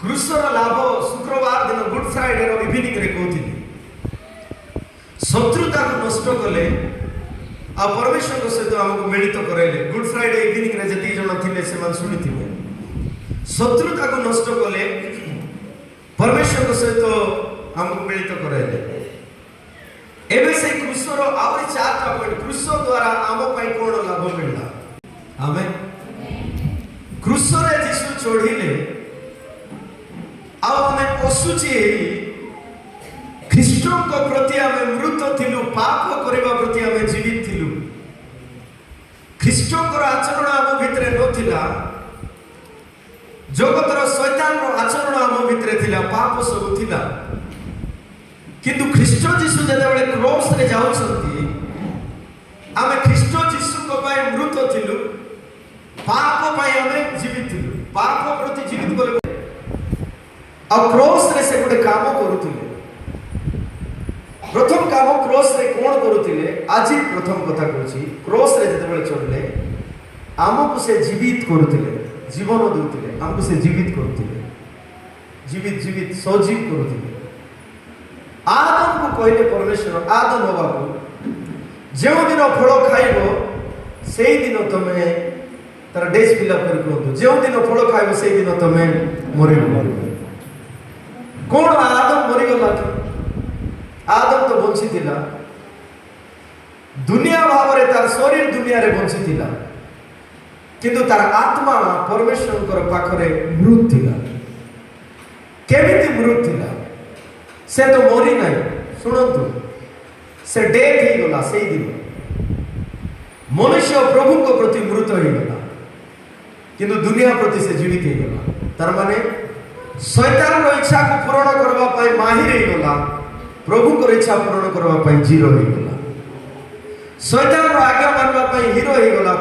Crusher लाभ शुक्रवार दिन गुड फ्राइडे इवनिंग रे कहती शत्रुता को नष्ट कले आ परमेश्वर सहित आमको मिलित कराइले। गुड फ्राइडे इवनिंग रे जति जण थिले से शुणी थे शत्रुता को नष्ट कले परमेश्वर सहित आमको मिलित कराइले। एबे से क्रूसर आउरी चारटा पॉइंट क्रूस द्वारा आम पई कोन लाभ मिलला। आमेन। क्रूसर यीशु चढ़िले आमे पशुची ख्रीष्ट प्रति आम मृत थिलु पाप करबा प्रति आम जीवित थिलु। ख्रीष्ट आचरण आम भितरे नथिला जगतर शैतान आचरण आम भितरे थिला पाप सब थिला किंतु ख्रीष्ट जीशु जेतेबेले क्रॉस रे जाउछंती आमे ख्रीष्ट जीशु को पाए मृत थिलु पाप पाए आमे जीवित थिलु। पाप प्रति जीवित बोले आ क्रॉस रे से गोटे काम करूथिले। प्रथम काम क्रॉस रे कोन करूथिले आज प्रथम कथा कहूची क्रॉस रे जेतेबेले चढ़ले आमको से जीवित करूथिले जीवन देउथिले आमको से जीवित करूथिले जीवित जीवित सजीव करूथिले। आदम को कहले परमेश्वर आदम बाबू जो दिन फल खाइबो से दिन तमे तार डेज फिल अप कर कहतो जो दिन फल खाइबो से दिन तमे मरिबो। कोन आदम मरि गला कि आदम तो बंची थिला दुनिया भाव रे तार शरीर दुनिया रे बंची थिला किंतु तार आत्मा परमेश्वर कर पाखरे मृत थिला। केमिति मृत थिला से तो मरी नहीं शुणु से डेथ ही गला से दिन मनुष्य प्रभु को प्रति मृत हो गला किंतु दुनिया प्रति से जीवित हो गला। तार माने शैतान रो इच्छा को पूर्ण करबा पई माहिर हो गला प्रभु को इच्छा पूर्ण करबा पई जीरो हो गला। शैतान रो आज्ञा मानबा पई हीरो हो गला।